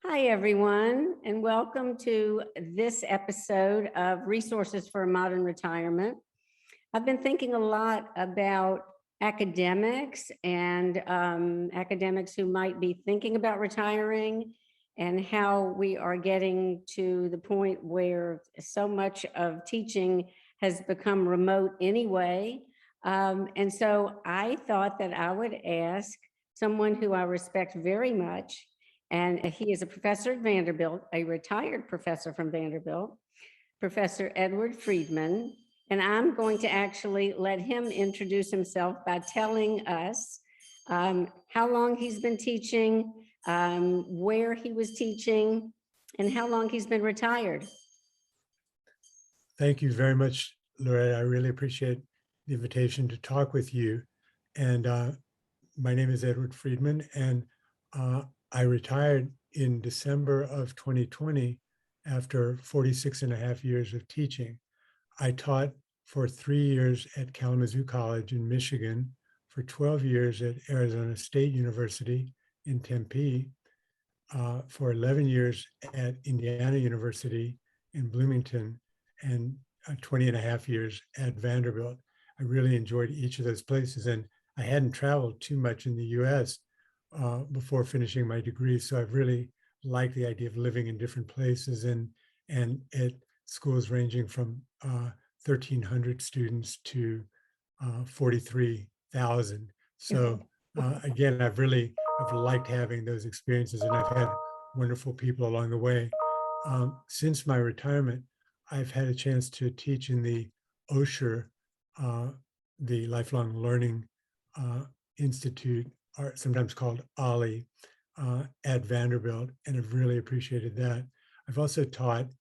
Hi, everyone, and welcome to this episode of Resources for Modern Retirement. I've been thinking a lot about academics and academics who might be thinking about retiring and how we are getting to the point where so much of teaching has become remote anyway. And so I thought that I would ask someone who I respect very much, and he is a professor at Vanderbilt, a retired professor from Vanderbilt, Professor Edward Friedman. And I'm going to actually let him introduce himself by telling us how long he's been teaching, where he was teaching, and how long he's been retired. Thank you very much, Loretta. I really appreciate the invitation to talk with you. And my name is Edward Friedman, and I retired in December of 2020 after 46 and a half years of teaching. I taught for 3 years at Kalamazoo College in Michigan, for 12 years at Arizona State University in Tempe, for 11 years at Indiana University in Bloomington, and 20 and a half years at Vanderbilt. I really enjoyed each of those places, and I hadn't traveled too much in the US before finishing my degree. So I've really liked the idea of living in different places and at schools ranging from 1,300 students to 43,000. So again, I've liked having those experiences, and I've had wonderful people along the way. Since my retirement, I've had a chance to teach in the Osher, the Lifelong Learning Institute, or sometimes called OLLI, at Vanderbilt, and I've really appreciated that. I've also taught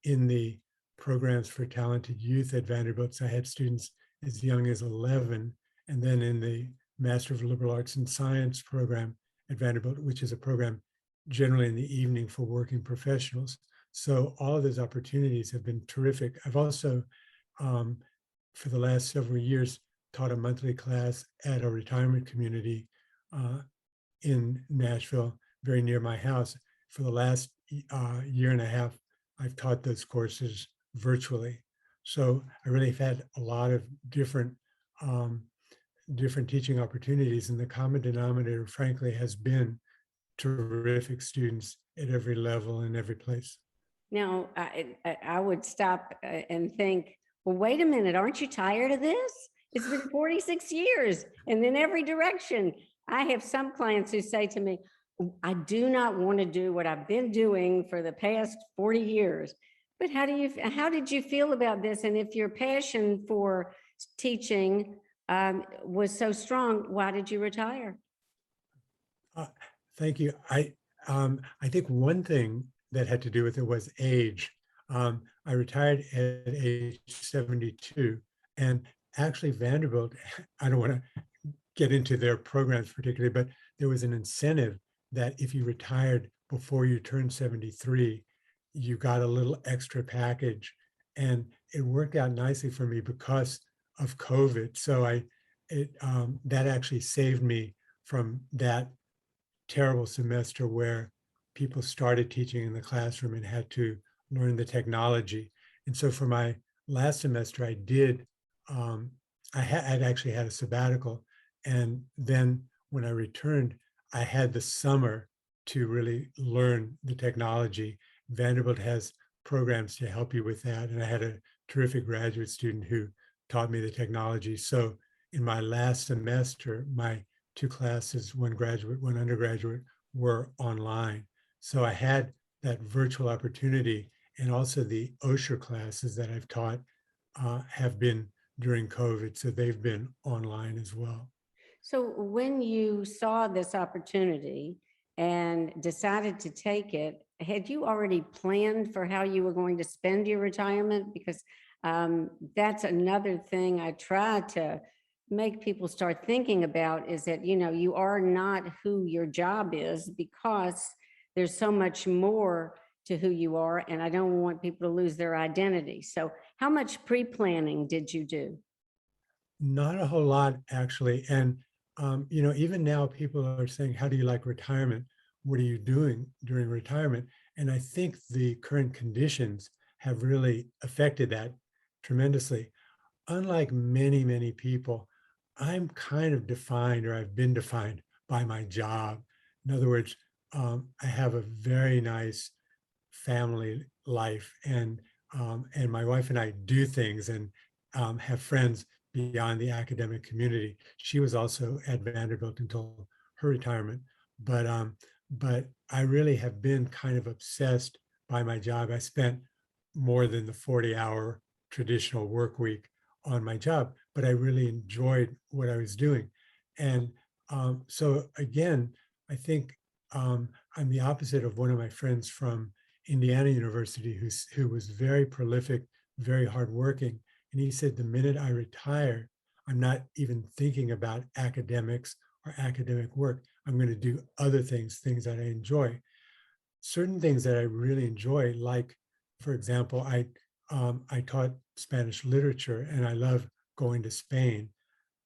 in the programs for talented youth at Vanderbilt. So I had students as young as 11, and then in the Master of Liberal Arts and Science program at Vanderbilt, which is a program generally in the evening for working professionals. So all of those opportunities have been terrific. I've also, for the last several years, taught a monthly class at a retirement community in Nashville, very near my house. For the last year and a half, I've taught those courses virtually. So I really have had a lot of different teaching opportunities, and the common denominator, frankly, has been terrific students at every level and every place. Now, I would stop and think, well, wait a minute, aren't you tired of this? It's been 46 years and in every direction. I have some clients who say to me, I do not want to do what I've been doing for the past 40 years. But how did you feel about this? And if your passion for teaching was so strong, why did you retire? Thank you. I think one thing that had to do with it was age. I retired at age 72, and actually Vanderbilt, I don't want to get into their programs particularly, but there was an incentive that if you retired before you turned 73, you got a little extra package. And it worked out nicely for me because of COVID. So that actually saved me from that terrible semester where people started teaching in the classroom and had to learn the technology. And so for my last semester, I did, I'd actually had a sabbatical. And then when I returned, I had the summer to really learn the technology. Vanderbilt has programs to help you with that. And I had a terrific graduate student who taught me the technology. So in my last semester, my 2 classes, one graduate, one undergraduate, were online. So I had that virtual opportunity, and also the Osher classes that I've taught have been during COVID. So they've been online as well. So when you saw this opportunity and decided to take it, had you already planned for how you were going to spend your retirement? Because that's another thing I try to make people start thinking about, is that, you are not who your job is, because there's so much more to who you are, and I don't want people to lose their identity. So how much pre-planning did you do? Not a whole lot, actually. And, even now people are saying, how do you like retirement? what are you doing during retirement? And I think the current conditions have really affected that tremendously. Unlike many, many people, I'm kind of defined, or I've been defined by my job. In other words, I have a very nice family life, and my wife and I do things and have friends beyond the academic community. She was also at Vanderbilt until her retirement, but I really have been kind of obsessed by my job. I spent more than the 40-hour traditional work week on my job, but I really enjoyed what I was doing. And so again, I think I'm the opposite of one of my friends from Indiana University who was very prolific, very hardworking. And he said, the minute I retire, I'm not even thinking about academics or academic work. I'm going to do other things that I enjoy. Certain things that I really enjoy, like, for example, I taught Spanish literature and I love going to Spain.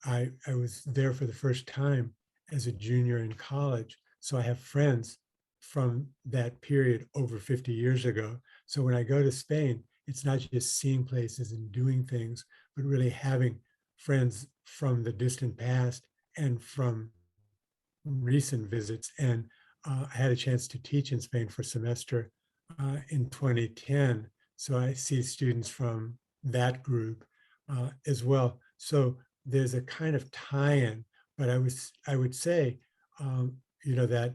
I was there for the first time as a junior in college. So I have friends from that period over 50 years ago. So when I go to Spain, it's not just seeing places and doing things, but really having friends from the distant past and from recent visits. And I had a chance to teach in Spain for a semester in 2010. So I see students from that group as well. So there's a kind of tie-in, but I would say, that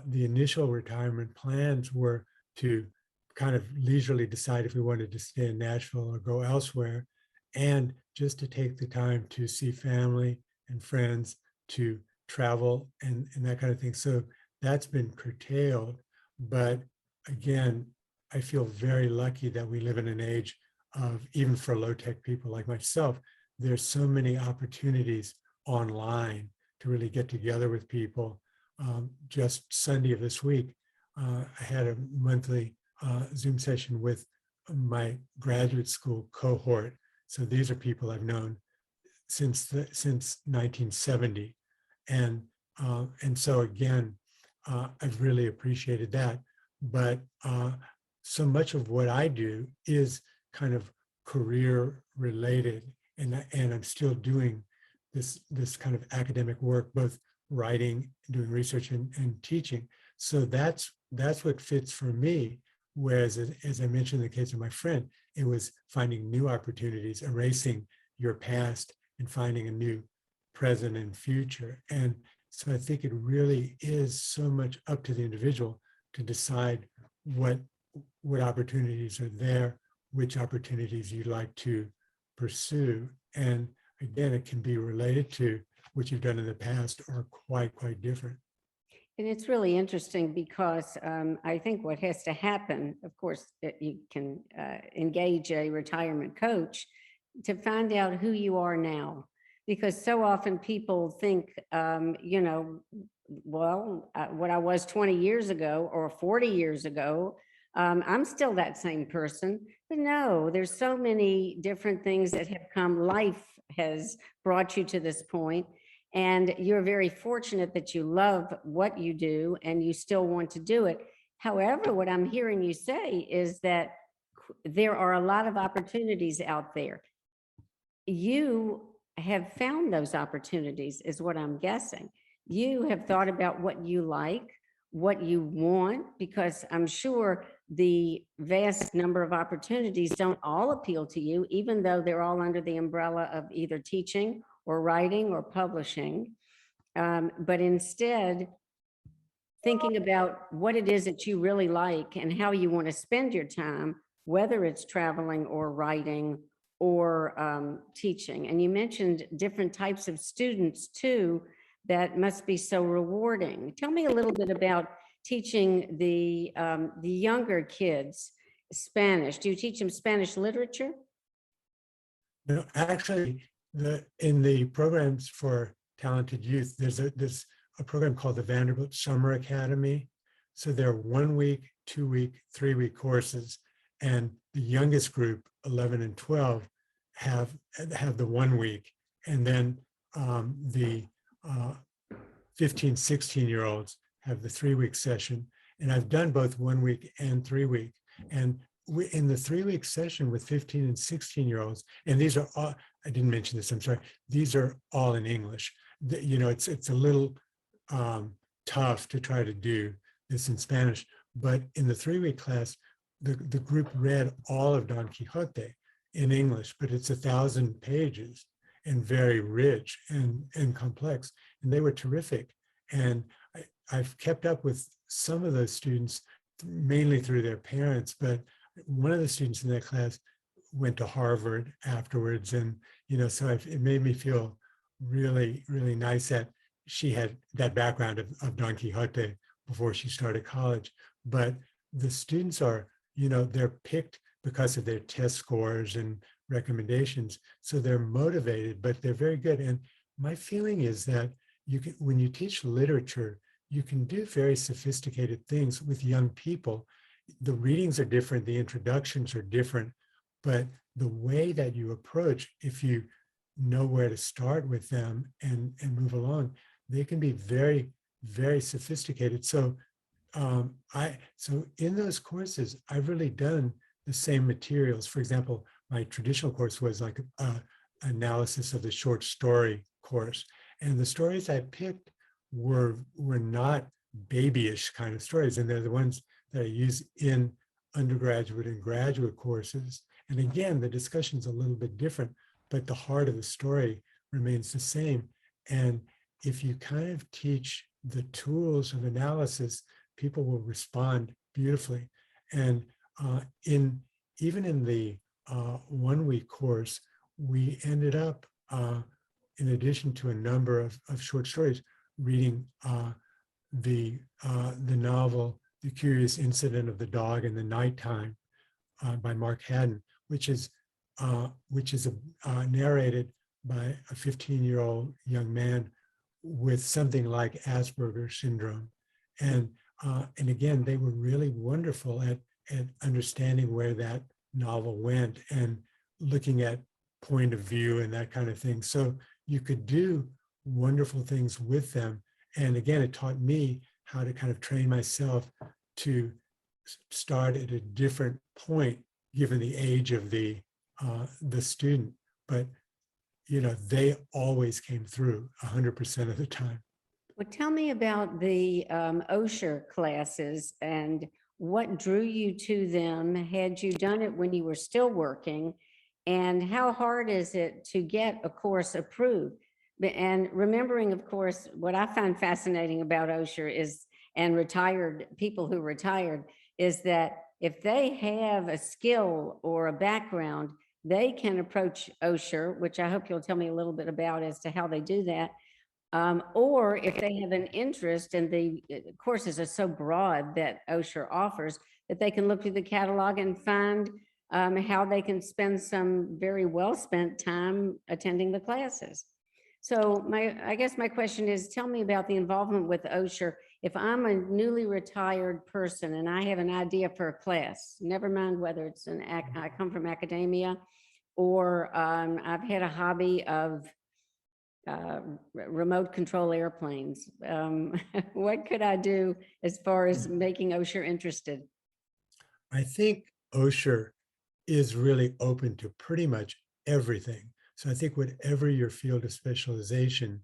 the initial retirement plans were to kind of leisurely decide if we wanted to stay in Nashville or go elsewhere, and just to take the time to see family and friends, to travel and that kind of thing. So that's been curtailed. But again, I feel very lucky that we live in an age of, even for low-tech people like myself, there's so many opportunities online to really get together with people. Just Sunday of this week, I had a monthly Zoom session with my graduate school cohort. So these are people I've known since 1970, and so again, I've really appreciated that. But so much of what I do is kind of career related, and I'm still doing this kind of academic work, both writing, doing research, and teaching. So that's what fits for me. Whereas, as I mentioned in the case of my friend, it was finding new opportunities, erasing your past, and finding a new present and future. And so I think it really is so much up to the individual to decide what opportunities are there, which opportunities you'd like to pursue. And again, it can be related to what you've done in the past, or quite different. And it's really interesting because I think what has to happen, of course, that you can engage a retirement coach to find out who you are now. Because so often people think, what I was 20 years ago or 40 years ago, I'm still that same person. But no, there's so many different things that have come. Life has brought you to this point. And you're very fortunate that you love what you do and you still want to do it. However, what I'm hearing you say is that there are a lot of opportunities out there. You have found those opportunities, is what I'm guessing. You have thought about what you like, what you want, because I'm sure the vast number of opportunities don't all appeal to you, even though they're all under the umbrella of either teaching or writing or publishing. But instead, thinking about what it is that you really like and how you want to spend your time, whether it's traveling or writing or teaching. And you mentioned different types of students too, that must be so rewarding. Tell me a little bit about teaching the younger kids Spanish. Do you teach them Spanish literature? No, actually, in the programs for talented youth, there's a program called the Vanderbilt Summer Academy. So they're 1 week, 2 week, 3 week courses, and the youngest group, 11 and 12, have the 1 week, and then the 15, 16-year-olds have the 3-week session, and I've done both 1 week and 3 week. And in the 3-week session with 15 and 16-year-olds, and these are all, I didn't mention this, I'm sorry, these are all in English. You know, it's a little tough to try to do this in Spanish, but in the 3-week class, the group read all of Don Quixote in English, but it's 1,000 pages and very rich and complex, and they were terrific. And I've kept up with some of those students mainly through their parents, but one of the students in that class went to Harvard afterwards, and so it made me feel really, really nice that she had that background of Don Quixote before she started college. But the students are, they're picked because of their test scores and recommendations, so they're motivated, but they're very good. And my feeling is that when you teach literature, you can do very sophisticated things with young people. The readings are different, the introductions are different, but the way that you approach, if you know where to start with them and move along, they can be very, very sophisticated. So so in those courses, I've really done the same materials. For example, my traditional course was like analysis of the short story course, and the stories I picked were not babyish kind of stories, and they're the ones that I use in undergraduate and graduate courses. And again, the discussion's a little bit different, but the heart of the story remains the same. And if you kind of teach the tools of analysis, people will respond beautifully. And even in the 1-week course, we ended up, in addition to a number of short stories, reading the novel "The Curious Incident of the Dog in the Nighttime" by Mark Haddon, which is narrated by a 15-year-old young man with something like Asperger's syndrome. And again, they were really wonderful at understanding where that novel went and looking at point of view and that kind of thing. So you could do wonderful things with them. And again, it taught me how to kind of train myself to start at a different point, given the age of the student. But they always came through 100% of the time. Well, tell me about the Osher classes and what drew you to them. Had you done it when you were still working? And how hard is it to get a course approved? And remembering, of course, what I find fascinating about Osher is, and retired people who retired, is that if they have a skill or a background, they can approach Osher, which I hope you'll tell me a little bit about as to how they do that. Or if they have an interest, and the courses are so broad that Osher offers, that they can look through the catalog and find how they can spend some very well spent time attending the classes. So I guess my question is, tell me about the involvement with Osher. If I'm a newly retired person and I have an idea for a class, never mind whether it's I come from academia, or I've had a hobby of remote control airplanes. What could I do as far as making Osher interested? I think Osher is really open to pretty much everything. So I think whatever your field of specialization,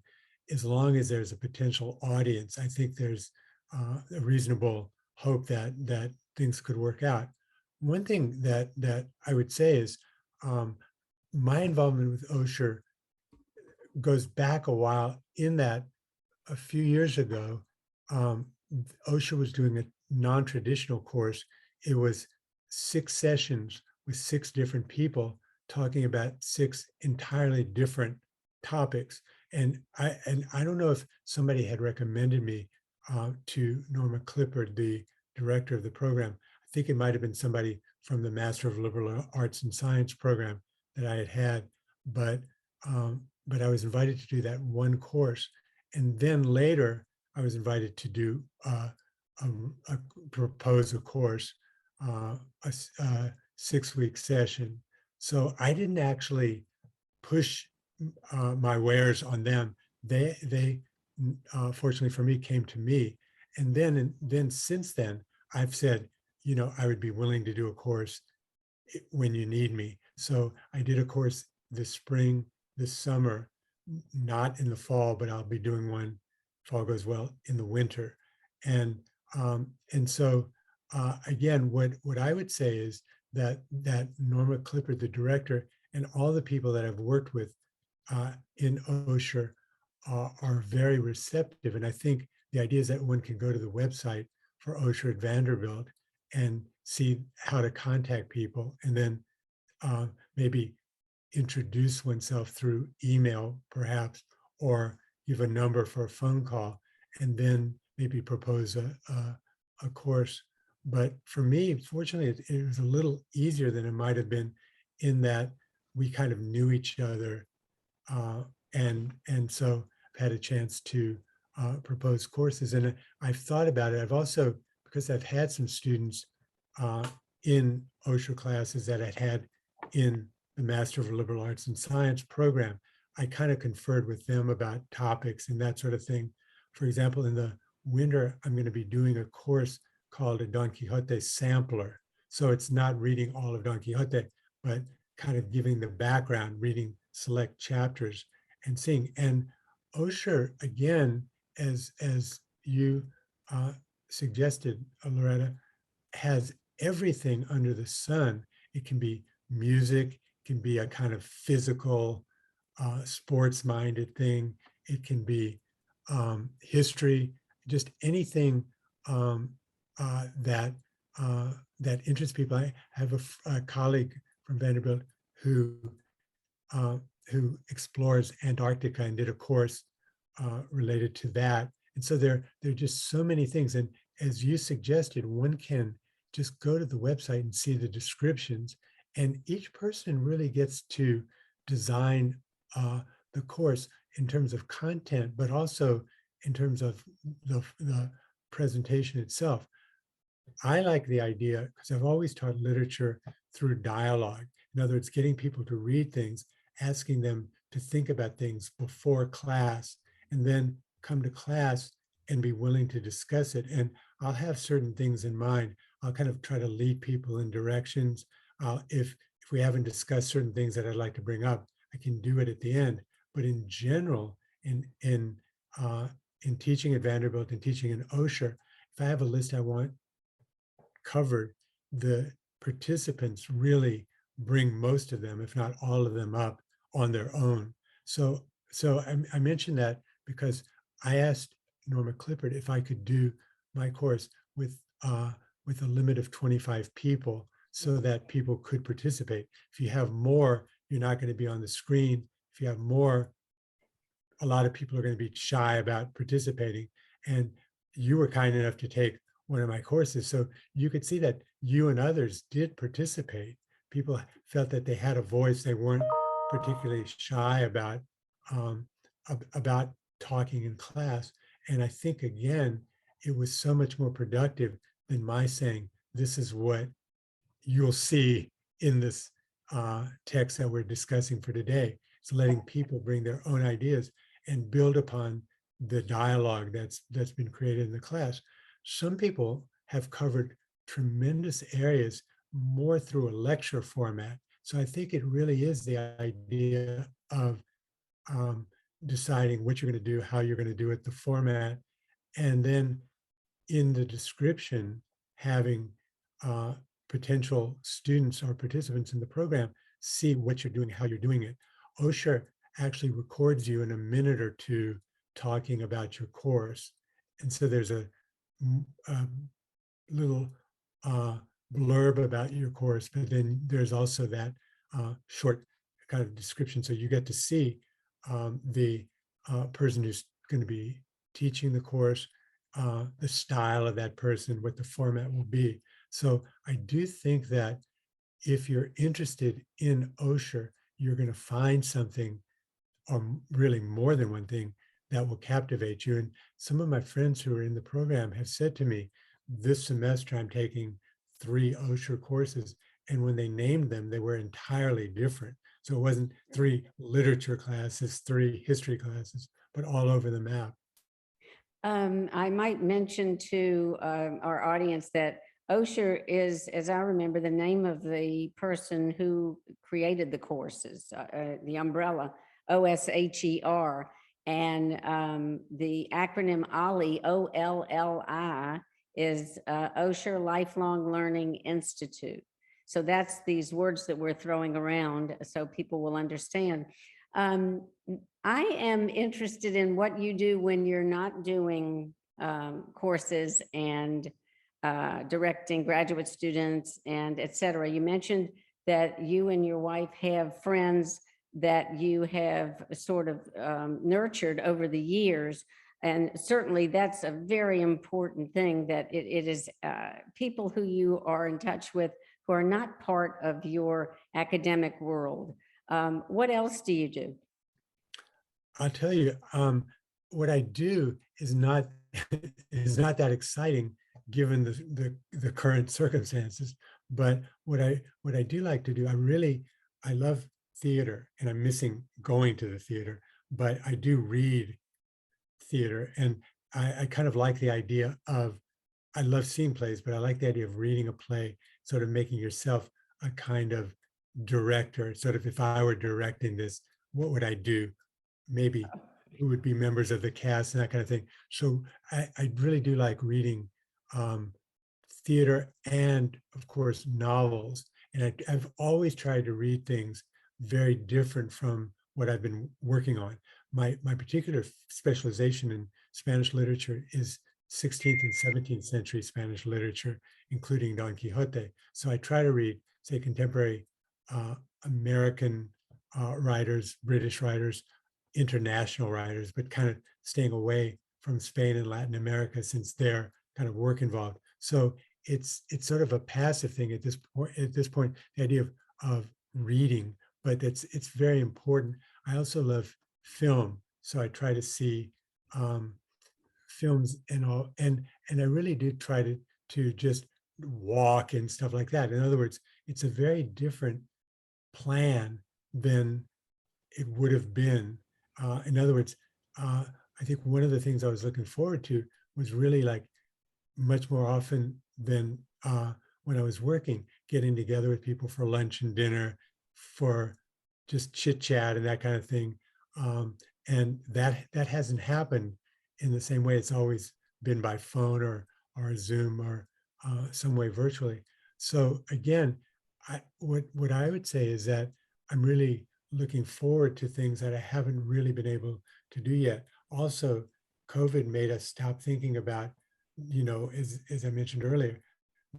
as long as there's a potential audience, I think there's a reasonable hope that things could work out. One thing that I would say is my involvement with Osher goes back a while, in that a few years ago, Osher was doing a non-traditional course. It was 6 sessions with 6 different people talking about 6 entirely different topics. And I don't know if somebody had recommended me to Norma Clifford, the director of the program. I think it might have been somebody from the Master of Liberal Arts and Science program that I had, but I was invited to do that one course. And then later I was invited to do propose a course, a 6-week session. So I didn't actually push my wares on them. They fortunately for me, came to me. then since then, I've said, I would be willing to do a course when you need me. So I did a course this spring, this summer, not in the fall, but I'll be doing one, if all goes well, in the winter. And so again, what I would say is that Norma Clifford, the director, and all the people that I've worked with in Osher are very receptive. And I think the idea is that one can go to the website for Osher at Vanderbilt and see how to contact people, and then maybe introduce oneself through email, perhaps, or give a number for a phone call, and then maybe propose a course. But for me, fortunately, it was a little easier than it might have been, in that we kind of knew each other, and so I've had a chance to propose courses. And I've thought about it. I've also, because I've had some students in Osher classes that I'd had in the Master of Liberal Arts and Science program, I kind of conferred with them about topics and that sort of thing. For example, in the winter, I'm going to be doing a course called a Don Quixote sampler. So it's not reading all of Don Quixote, but kind of giving the background, reading select chapters and seeing. And Osher, again, as you suggested, Loretta, has everything under the sun. It can be music, it can be a kind of physical, sports-minded thing. It can be history, just anything that interests people. I have a colleague from Vanderbilt who explores Antarctica and did a course related to that. And so there are just so many things. And as you suggested, one can just go to the website and see the descriptions, and each person really gets to design the course in terms of content, but also in terms of the presentation itself. I like the idea, because I've always taught literature through dialogue. In other words, getting people to read things, asking them to think about things before class, and then come to class and be willing to discuss it. And I'll have certain things in mind. I'll kind of try to lead people in directions. If we haven't discussed certain things that I'd like to bring up, I can do it at the end. But in general, in teaching at Vanderbilt and teaching in Osher, if I have a list I want covered, the participants really bring most of them, if not all of them, up on their own. So I mentioned that because I asked Norma Clifford if I could do my course with a limit of 25 people, so that people could participate. If you have more, you're not going to be on the screen. If you have more, a lot of people are going to be shy about participating. And you were kind enough to take one of my courses, so you could see that you and others did participate. People felt that they had a voice. They weren't particularly shy about talking in class. And I think, again, it was so much more productive than my saying, this is what you'll see in this text that we're discussing for today. It's letting people bring their own ideas and build upon the dialogue that's been created in the class. Some people have covered tremendous areas more through a lecture format. So I think it really is the idea of deciding what you're going to do, how you're going to do it, the format, and then in the description, having potential students or participants in the program see what you're doing, how you're doing it. Osher actually records you in a minute or two talking about your course. And so there's a little blurb about your course, but then there's also that short kind of description. So you get to see the person who's going to be teaching the course, the style of that person, what the format will be. So I do think that if you're interested in Osher, you're going to find something, or really more than one thing, that will captivate you. And some of my friends who are in the program have said to me, this semester I'm taking 3 Osher courses, and when they named them, they were entirely different. So it wasn't 3 literature classes, 3 history classes, but all over the map. I might mention to our audience that Osher is, as I remember, the name of the person who created the courses, the umbrella, OSHER, and the acronym OLLI, OLLI, is Osher Lifelong Learning Institute. So that's these words that we're throwing around so people will understand. Um, I am interested in what you do when you're not doing courses and directing graduate students and et cetera. You mentioned that you and your wife have friends that you have sort of nurtured over the years. And certainly that's a very important thing, that it is people who you are in touch with who are not part of your academic world. What else do you do? I'll tell you, what I do is not is not that exciting given the current circumstances. But what I do like to do, I love theater, and I'm missing going to the theater, but I do read theater, and I kind of like the idea of, I love seeing plays, but I like the idea of reading a play, sort of making yourself a kind of director. Sort of, if I were directing this, what would I do? Maybe who would be members of the cast and that kind of thing. So I really do like reading um, theater and, of course, novels. And I've always tried to read things very different from what I've been working on. My particular specialization in Spanish literature is 16th and 17th century Spanish literature, including Don Quixote. So I try to read, say, contemporary American writers, British writers, international writers, but kind of staying away from Spain and Latin America since their kind of work involved. So it's sort of a passive thing at this point. At this point, the idea of reading, but it's very important. I also love film, so I try to see films and all, and I really do try to just walk and stuff like that. In other words, it's a very different plan than it would have been. In other words, I think one of the things I was looking forward to was really like much more often than when I was working, getting together with people for lunch and dinner, for just chit chat and that kind of thing. And that hasn't happened in the same way. It's always been by phone or Zoom or some way virtually. So again, what I would say is that I'm really looking forward to things that I haven't really been able to do yet. Also, COVID made us stop thinking about, as I mentioned earlier,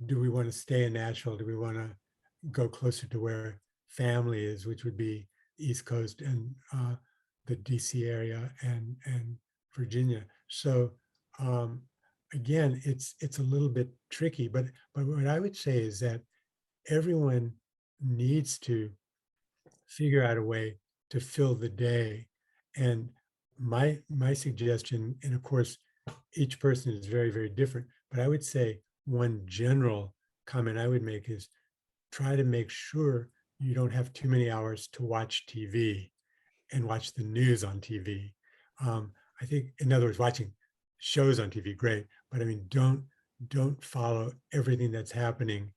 do we want to stay in Nashville? Do we want to go closer to where family is, which would be East Coast and the DC area and Virginia. So again, it's a little bit tricky, but what I would say is that everyone needs to figure out a way to fill the day. And my suggestion, and of course, each person is very, very different, but I would say one general comment I would make is try to make sure you don't have too many hours to watch TV and watch the news on TV. I think, in other words, watching shows on TV, great, but I mean, don't follow everything that's happening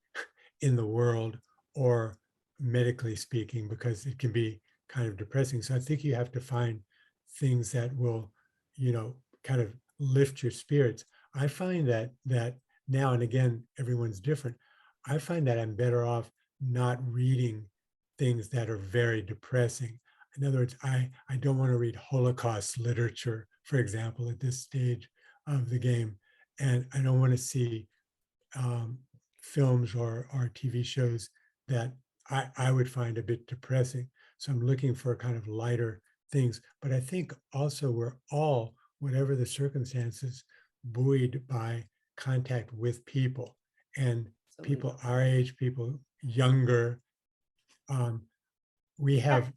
in the world or medically speaking, because it can be kind of depressing. So I think you have to find things that will, kind of lift your spirits. I find that now, and again, everyone's different. I find that I'm better off not reading things that are very depressing. In other words, I don't want to read Holocaust literature, for example, at this stage of the game. And I don't want to see films or TV shows that I would find a bit depressing. So I'm looking for kind of lighter things. But I think also we're all, whatever the circumstances, buoyed by contact with people, and people our age, people younger. We have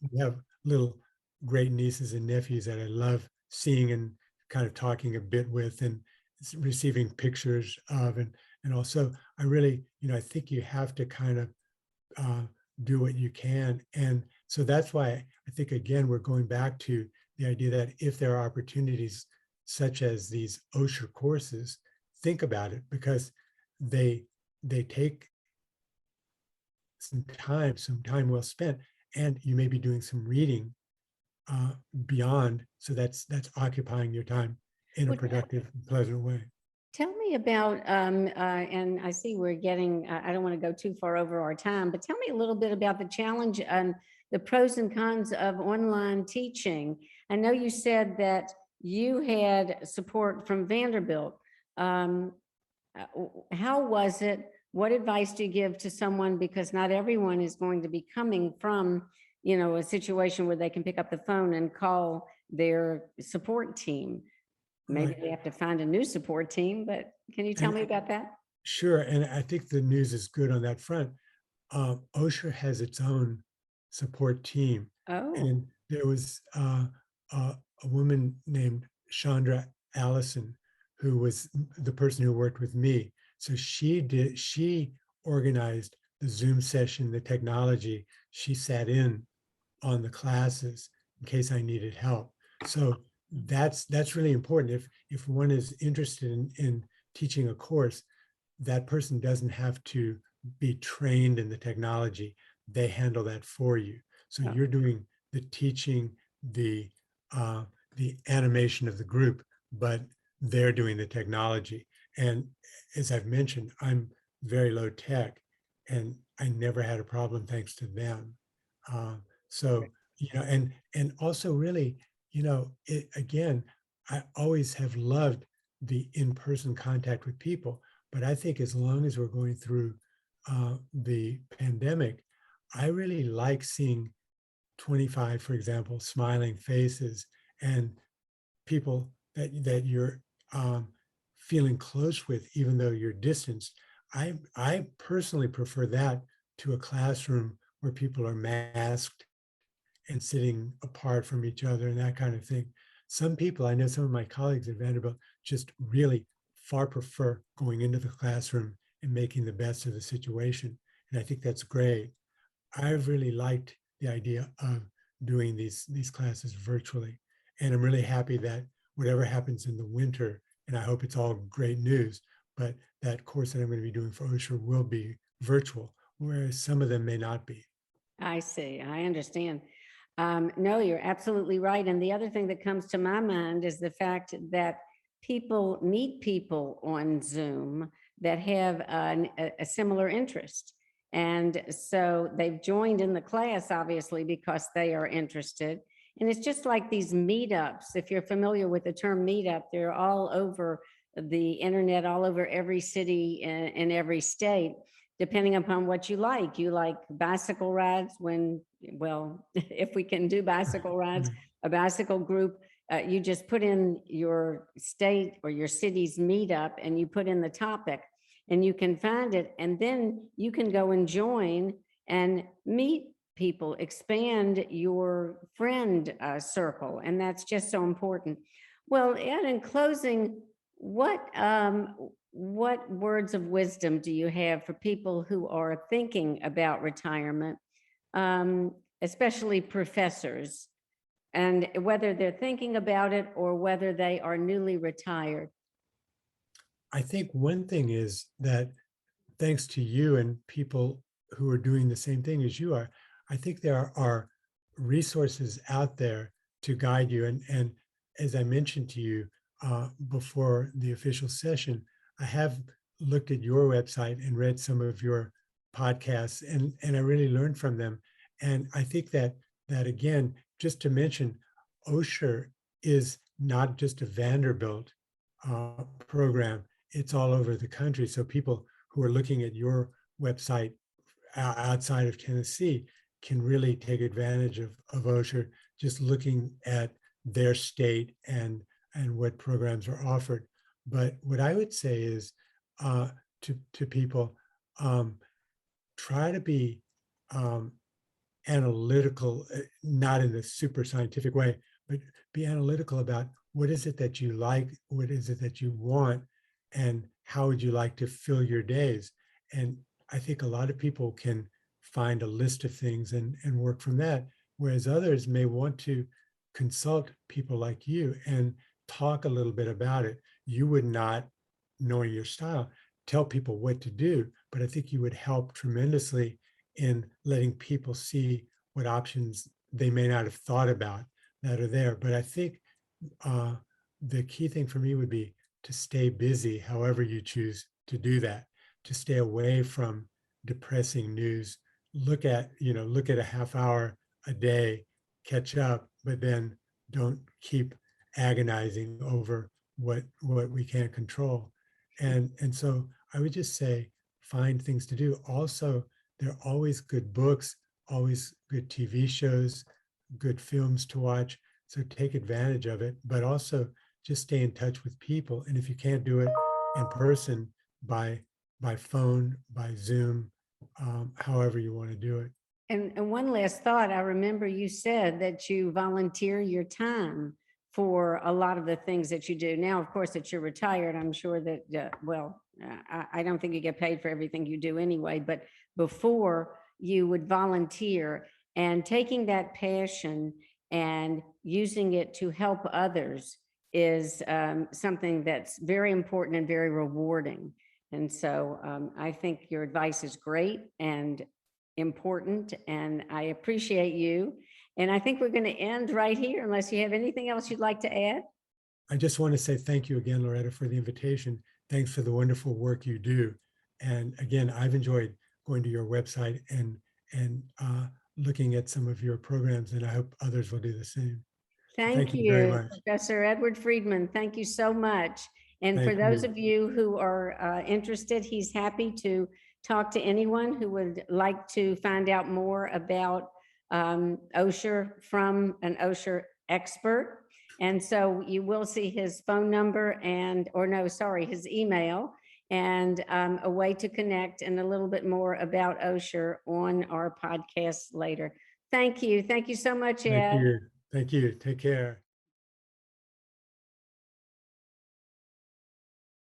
little great nieces and nephews that I love seeing and kind of talking a bit with and receiving pictures of, and also I really, I think you have to kind of do what you can. And so that's why I think, again, we're going back to the idea that if there are opportunities, such as these Osher courses, think about it, because they take some time well spent, and you may be doing some reading beyond. So that's occupying your time in a Would- productive, pleasant way. Tell me about, and I see we're getting, I don't want to go too far over our time, but tell me a little bit about the challenge and the pros and cons of online teaching. I know you said that you had support from Vanderbilt. How was it? What advice do you give to someone? Because not everyone is going to be coming from, a situation where they can pick up the phone and call their support team. Maybe Right. they have to find a new support team, but can you tell And me about that? sure, and I think the news is good on that front. Osher has its own support team, Oh, and there was a woman named Chandra Allison, who was the person who worked with me. So she organized the Zoom session, the technology. She sat in on the classes in case I needed help. So that's really important. If one is interested in teaching a course, that person doesn't have to be trained in the technology. They handle that for you. So oh, you're doing the teaching, uh, the animation of the group, but they're doing the technology. And as I've mentioned, I'm very low tech, and I never had a problem thanks to them. Uh, so and also really, again, I always have loved the in-person contact with people. But I think as long as we're going through the pandemic, I really like seeing 25, for example, smiling faces and people that you're feeling close with, even though you're distanced. I personally prefer that to a classroom where people are masked and sitting apart from each other and that kind of thing. Some people, I know some of my colleagues at Vanderbilt just really far prefer going into the classroom and making the best of the situation. And I think that's great. I've really liked the idea of doing these classes virtually. And I'm really happy that whatever happens in the winter, and I hope it's all great news, but that course that I'm going to be doing for Osher will be virtual, whereas some of them may not be. I see. I understand. No, you're absolutely right. And the other thing that comes to my mind is the fact that people meet people on Zoom that have a similar interest. And so they've joined in the class, obviously, because they are interested. And it's just like these meetups. If you're familiar with the term meetup, they're all over the internet, all over every city in every state, depending upon what you like. You like bicycle rides well, if we can do bicycle rides, a bicycle group, you just put in your state or your city's meetup and you put in the topic and you can find it. And then you can go and join and meet people, expand your friend circle. And that's just so important. Well, Ed, in closing, what words of wisdom do you have for people who are thinking about retirement, especially professors, and whether they're thinking about it or whether they are newly retired? I think one thing is that thanks to you and people who are doing the same thing as you are, I think there are resources out there to guide you. And as I mentioned to you before the official session, I have looked at your website and read some of your podcasts, and I really learned from them. And I think that again, just to mention, Osher is not just a Vanderbilt program; it's all over the country. So people who are looking at your website outside of Tennessee can really take advantage of Osher, just looking at their state and what programs are offered. But what I would say is to people, try to be um, analytical, not in a super scientific way, but be analytical about what is it that you like, what is it that you want, and how would you like to fill your days. And I think a lot of people can find a list of things and work from that, whereas others may want to consult people like you and talk a little bit about it. You would not, knowing your style, tell people what to do, but I think you would help tremendously in letting people see what options they may not have thought about that are there. But I think uh, the key thing for me would be to stay busy, however you choose to do that, to stay away from depressing news. Look at a half hour a day, catch up, but then don't keep agonizing over what we can't control. And so I would just say find things to do. Also, there are always good books, always good TV shows, good films to watch. So take advantage of it, but also just stay in touch with people. And if you can't do it in person, by phone, by Zoom, however you want to do it. And one last thought, I remember you said that you volunteer your time for a lot of the things that you do. Now, of course, that you're retired, I'm sure that, I don't think you get paid for everything you do anyway, but before you would volunteer, and taking that passion and using it to help others is something that's very important and very rewarding. And so I think your advice is great and important, and I appreciate you. And I think we're going to end right here unless you have anything else you'd like to add. I just want to say thank you again, Loretta, for the invitation. Thanks for the wonderful work you do. And again, I've enjoyed going to your website and looking at some of your programs, and I hope others will do the same. Thank you very you, much. Professor Edward Friedman. Thank you so much. And for Thank those you. of you who are interested, he's happy to talk to anyone who would like to find out more about Osher from an Osher expert. And so you will see his phone number his email, and a way to connect and a little bit more about Osher on our podcast later. Thank you. Thank you so much, Ed. Thank you. Thank you. Take care.